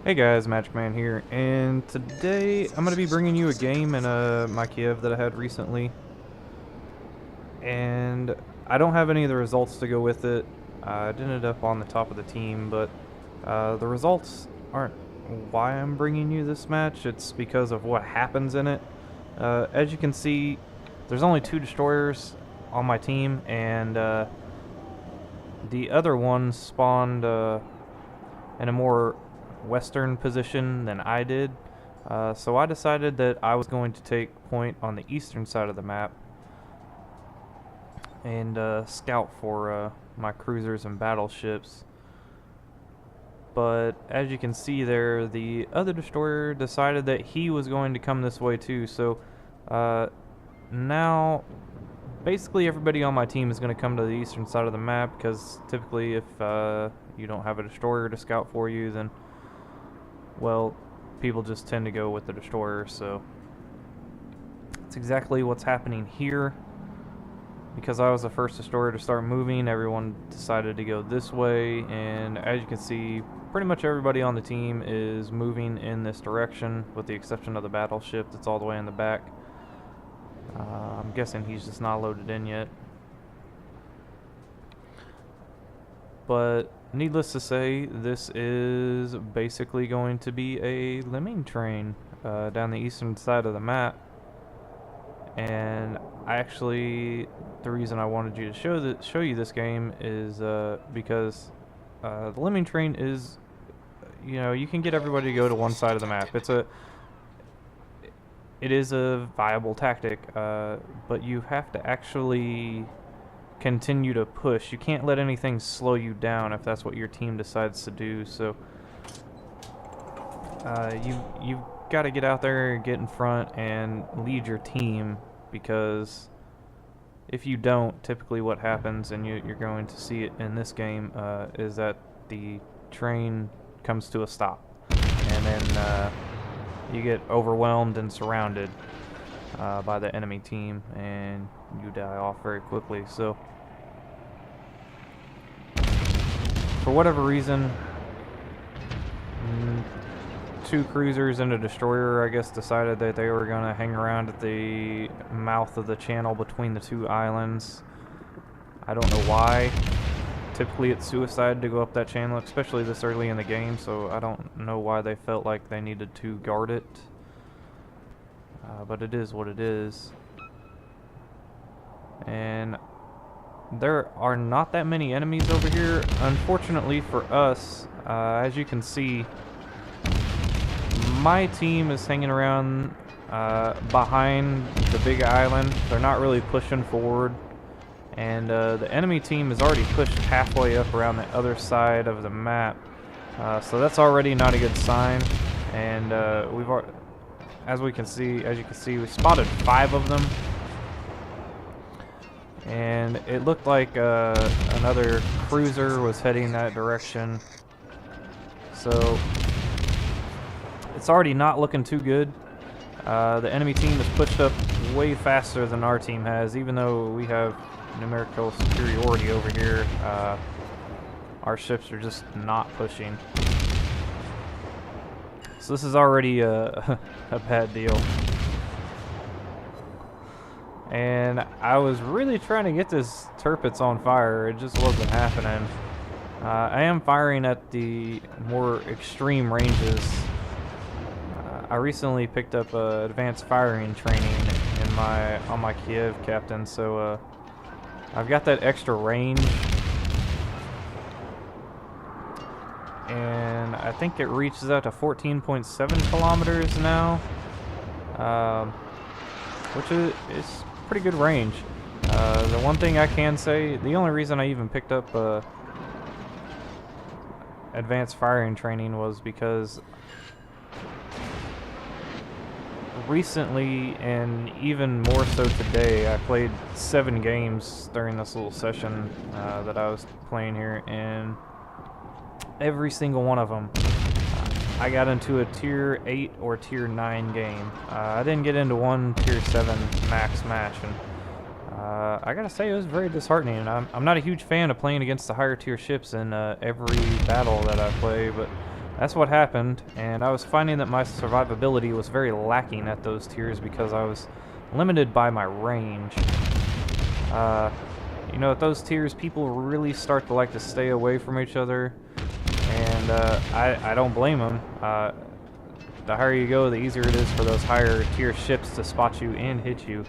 Hey guys, Magic Man here, and today I'm going to be bringing you a game in my Kiev that I had recently, and I don't have any of the results to go with it. I ended up on the top of the team, but the results aren't why I'm bringing you this match. It's because of what happens in it. As you can see, there's only 2 destroyers on my team, and the other one spawned in a more western position than I did. So I decided that I was going to take point on the eastern side of the map and scout for my cruisers and battleships. But as you can see there, the other destroyer decided that he was going to come this way too. So now basically everybody on my team is going to come to the eastern side of the map, because typically if you don't have a destroyer to scout for you, then, well, people just tend to go with the destroyer. So that's exactly what's happening here. Because I was the first destroyer to start moving, everyone decided to go this way, and as you can see, pretty much everybody on the team is moving in this direction, with the exception of the battleship that's all the way in the back. I'm guessing he's just not loaded in yet. But needless to say, this is basically going to be a Lemming train down the eastern side of the map. And the reason I wanted you to show you this game is because the Lemming train is, you can get everybody to go to one side of the map. It is a viable tactic, but you have to actually continue to push. You can't let anything slow you down if that's what your team decides to do. So you've got to get out there, get in front, and lead your team, because if you don't, typically what happens, and you're going to see it in this game, is that the train comes to a stop, and then you get overwhelmed and surrounded by the enemy team, and you die off very quickly. So for whatever reason, 2 cruisers and a destroyer, I guess, decided that they were going to hang around at the mouth of the channel between the 2 islands. I don't know why. Typically it's suicide to go up that channel, especially this early in the game, so I don't know why they felt like they needed to guard it. But it is what it is. And there are not that many enemies over here. Unfortunately for us, as you can see, my team is hanging around behind the big island. They're not really pushing forward. And the enemy team has already pushed halfway up around the other side of the map. So that's already not a good sign. And as you can see, we spotted 5 of them. And it looked like another cruiser was heading that direction. So it's already not looking too good. The enemy team has pushed up way faster than our team has, even though we have numerical superiority over here. Our ships are just not pushing. So this is already a bad deal. And I was really trying to get this Tirpitz on fire. It just wasn't happening. I am firing at the more extreme ranges. I recently picked up advanced firing training on my Kiev captain, so I've got that extra range, and I think it reaches out to 14.7 kilometers now, which is pretty good range. The one thing I can say, the only reason I even picked up advanced firing training was because recently, and even more so today, I played 7 games during this little session that I was playing here, and every single one of them I got into a tier 8 or tier 9 game. I didn't get into one tier 7 max match, and I gotta say, it was very disheartening. I'm not a huge fan of playing against the higher tier ships in every battle that I play, but that's what happened, and I was finding that my survivability was very lacking at those tiers because I was limited by my range. You know, at those tiers, people really start to like to stay away from each other, and I don't blame them. The higher you go, the easier it is for those higher tier ships to spot you and hit you.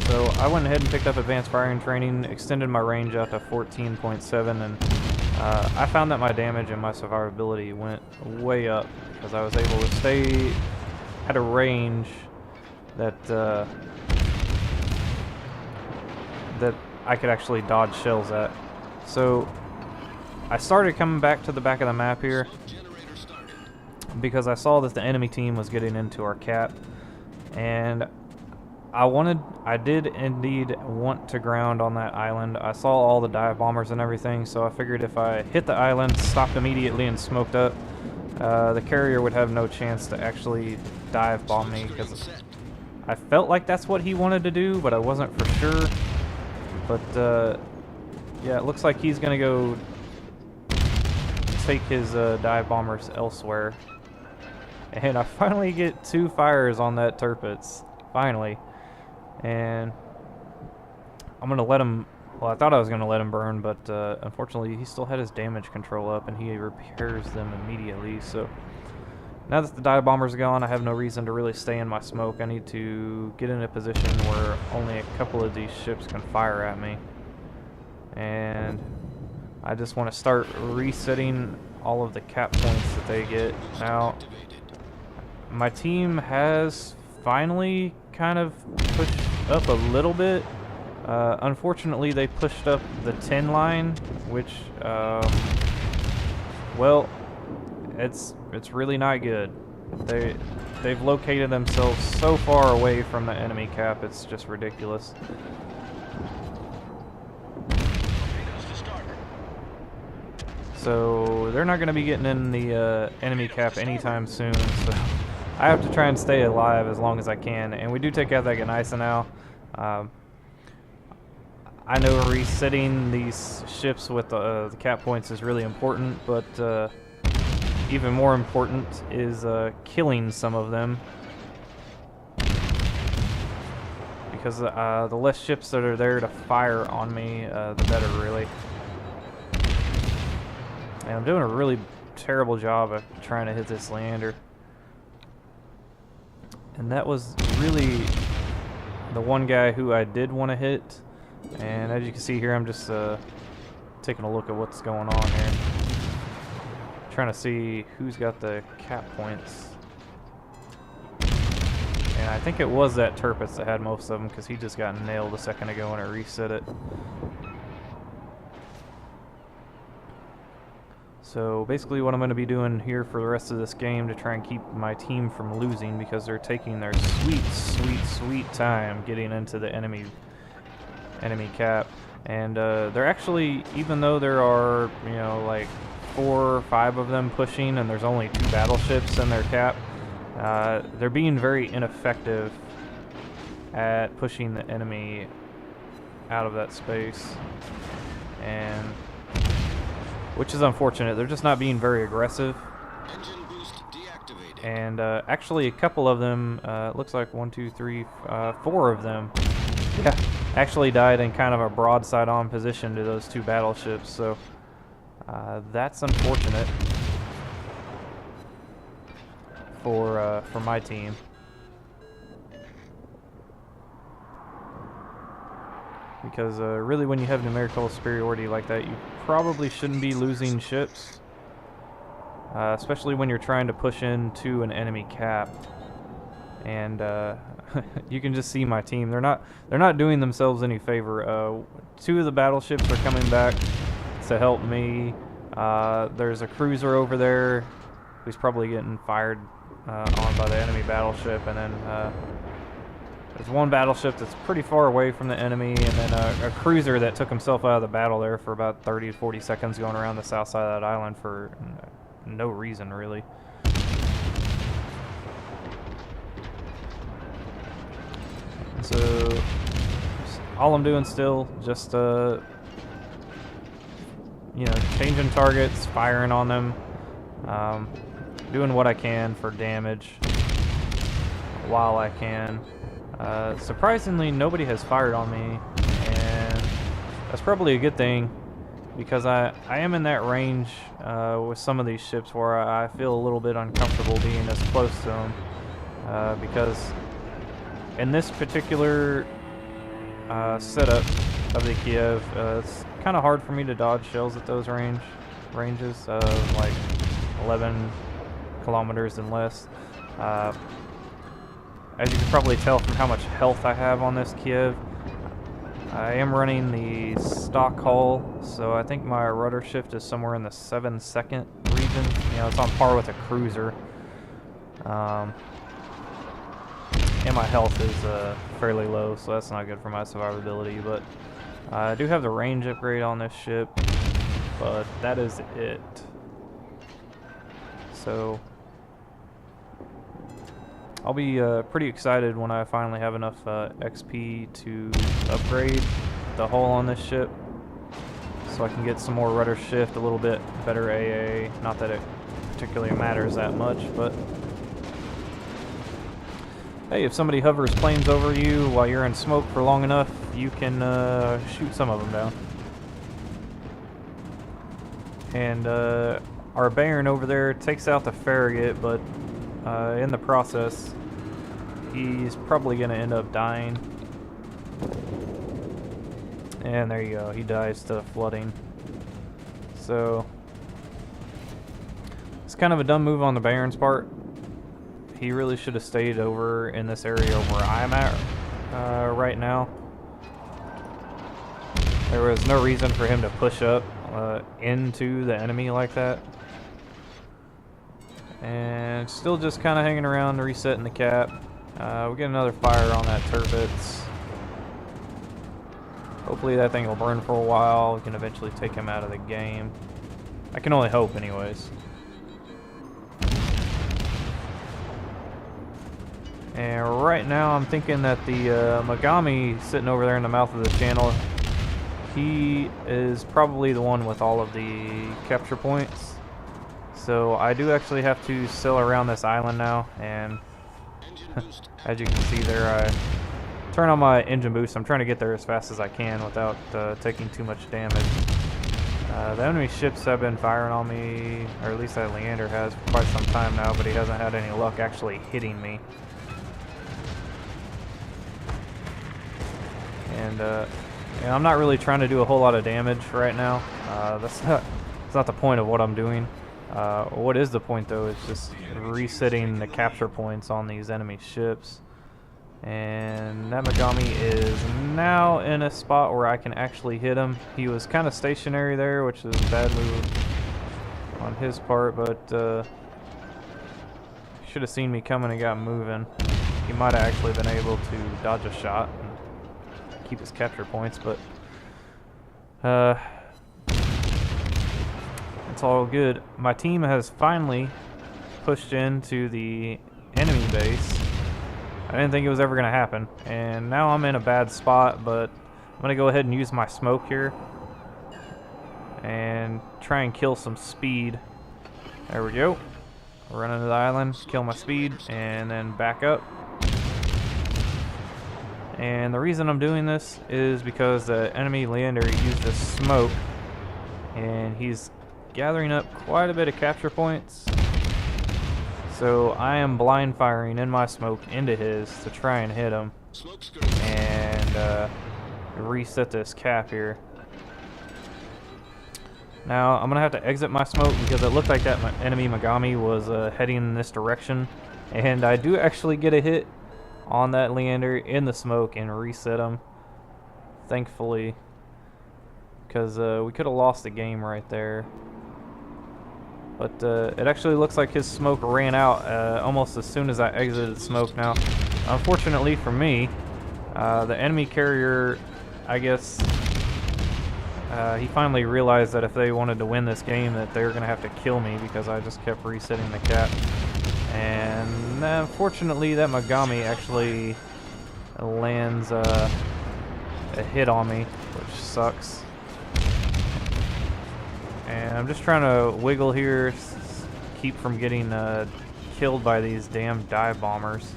So I went ahead and picked up advanced firing training, extended my range out to 14.7, and I found that my damage and my survivability went way up because I was able to stay at a range that that I could actually dodge shells at. So I started coming back to the back of the map here because I saw that the enemy team was getting into our cap, and I did indeed want to ground on that island. I saw all the dive bombers and everything, so I figured if I hit the island, stopped immediately, and smoked up, the carrier would have no chance to actually dive bomb me, because I felt like that's what he wanted to do, but I wasn't for sure. But yeah, it looks like he's gonna go take his dive bombers elsewhere. And I finally get 2 fires on that Tirpitz, finally. And I'm gonna let him, well, I thought I was gonna let him burn, but unfortunately he still had his damage control up and he repairs them immediately. So now that the dive bombers are gone, I have no reason to really stay in my smoke. I need to get in a position where only a couple of these ships can fire at me. And I just want to start resetting all of the cap points that they get. Now, my team has finally kind of pushed up a little bit. Unfortunately, they pushed up the 10 line, which, well, it's really not good. They've located themselves so far away from the enemy cap, it's just ridiculous. So they're not going to be getting in the enemy cap anytime soon, so I have to try and stay alive as long as I can. And we do take out that Ganisa now. I know resetting these ships with the cap points is really important, but even more important is killing some of them, because the less ships that are there to fire on me, the better, really. And I'm doing a really terrible job of trying to hit this Leander. And that was really the one guy who I did want to hit. And as you can see here, I'm just taking a look at what's going on here. Trying to see who's got the cap points. And I think it was that Tirpitz that had most of them, because he just got nailed a second ago when I reset it. So basically what I'm going to be doing here for the rest of this game to try and keep my team from losing, because they're taking their sweet time getting into the enemy cap. And they're actually, even though there are, you know, like 4 or 5 of them pushing and there's only 2 battleships in their cap, they're being very ineffective at pushing the enemy out of that space. And which is unfortunate. They're just not being very aggressive. Engine boost deactivated. And actually a couple of them, it looks like 1, 2, 3, 4 of them, yeah, actually died in kind of a broadside on position to those 2 battleships. So that's unfortunate for my team. Because really, when you have numerical superiority like that, you probably shouldn't be losing ships, especially when you're trying to push into an enemy cap. And you can just see my team; they're not doing themselves any favor. 2 of the battleships are coming back to help me. There's a cruiser over there who's probably getting fired on by the enemy battleship, and then there's one battleship that's pretty far away from the enemy, and then a cruiser that took himself out of the battle there for about 30 to 40 seconds going around the south side of that island for no reason, really. So all I'm doing still, just you know, changing targets, firing on them, doing what I can for damage while I can. Surprisingly, nobody has fired on me, and that's probably a good thing, because I am in that range with some of these ships where I feel a little bit uncomfortable being this close to them, because in this particular setup of the Kiev, it's kind of hard for me to dodge shells at those ranges of like 11 kilometers and less. As you can probably tell from how much health I have on this Kiev, I am running the stock hull, so I think my rudder shift is somewhere in the 7-second region. You know, it's on par with a cruiser. And my health is fairly low, so that's not good for my survivability, but I do have the range upgrade on this ship, but that is it. So I'll be pretty excited when I finally have enough XP to upgrade the hull on this ship, so I can get some more rudder shift, a little bit better AA. Not that it particularly matters that much, but hey, if somebody hovers planes over you while you're in smoke for long enough, you can shoot some of them down. And our Baron over there takes out the Farragut, but in the process, he's probably going to end up dying. And there you go, he dies to flooding. So it's kind of a dumb move on the Baron's part. He really should have stayed over in this area where I'm at right now. There was no reason for him to push up into the enemy like that. And still just kind of hanging around, resetting the cap. We get another fire on that Tirpitz. Hopefully that thing will burn for a while. We can eventually take him out of the game. I can only hope anyways. And right now I'm thinking that the Megami sitting over there in the mouth of the channel, he is probably the one with all of the capture points. So I do actually have to sail around this island now, and as you can see there, I turn on my engine boost. I'm trying to get there as fast as I can without taking too much damage. The enemy ships have been firing on me, or at least that Leander has for quite some time now, but he hasn't had any luck actually hitting me. And I'm not really trying to do a whole lot of damage right now. That's not the point of what I'm doing. What is the point though is just resetting the capture points on these enemy ships. And that Megami is now in a spot where I can actually hit him. He was kind of stationary there, which is a bad move on his part, but should have seen me coming and got moving. He might have actually been able to dodge a shot and keep his capture points, but it's all good. My team has finally pushed into the enemy base. I didn't think it was ever going to happen, and now I'm in a bad spot, but I'm going to go ahead and use my smoke here and try and kill some speed. There we go. Run into the island, kill my speed, and then back up. And the reason I'm doing this is because the enemy Leander used a smoke, and he's gathering up quite a bit of capture points. So I am blind firing in my smoke into his to try and hit him and reset this cap here. Now I'm gonna have to exit my smoke because it looked like that enemy Megami was heading in this direction, and I do actually get a hit on that Leander in the smoke and reset him, thankfully, because we could have lost the game right there. But it actually looks like his smoke ran out almost as soon as I exited smoke. Now, unfortunately for me, the enemy carrier, I guess, he finally realized that if they wanted to win this game that they were going to have to kill me because I just kept resetting the cap. And unfortunately, that Megami actually lands a hit on me, which sucks. And I'm just trying to wiggle here, keep from getting killed by these damn dive bombers.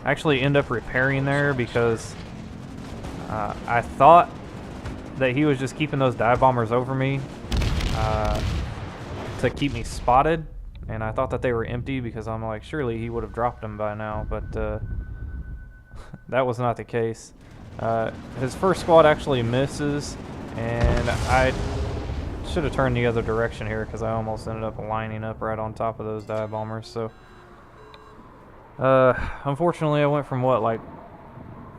Actually end up repairing there because I thought that he was just keeping those dive bombers over me to keep me spotted, and I thought that they were empty because I'm like, surely he would have dropped them by now, but that was not the case. His first squad actually misses, and I should have turned the other direction here because I almost ended up lining up right on top of those dive bombers. So unfortunately I went from what, like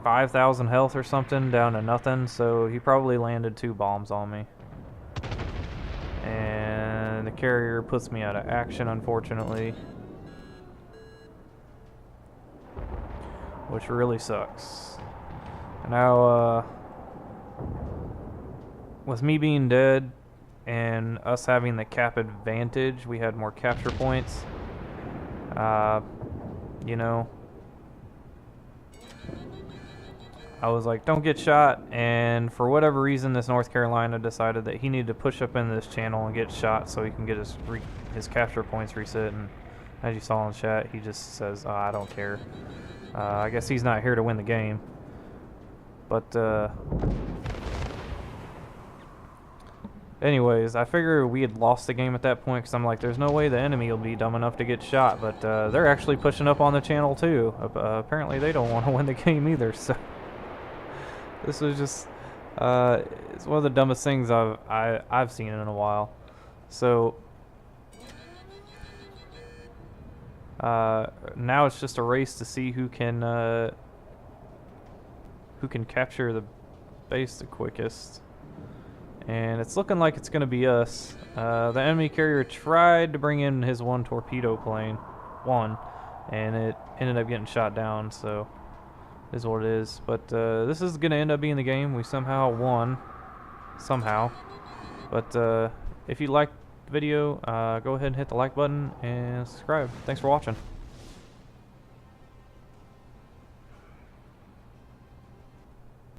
5,000 health or something down to nothing, so he probably landed 2 bombs on me. And the carrier puts me out of action, unfortunately, which really sucks. Now, with me being dead and us having the cap advantage, we had more capture points. You know, I was like, don't get shot, and for whatever reason, this North Carolina decided that he needed to push up into this channel and get shot so he can get his capture points reset, and as you saw in chat, he just says, oh, I don't care. I guess he's not here to win the game. But, anyways, I figured we had lost the game at that point because I'm like, there's no way the enemy will be dumb enough to get shot, but they're actually pushing up on the channel too. Apparently they don't want to win the game either, so this was just it's one of the dumbest things I've seen in a while. So now it's just a race to see who can capture the base the quickest. And it's looking like it's going to be us. The enemy carrier tried to bring in his 1 torpedo plane, and it ended up getting shot down, so it is what it is. But this is going to end up being the game. We somehow won. Somehow. But if you liked the video, go ahead and hit the like button and subscribe. Thanks for watching.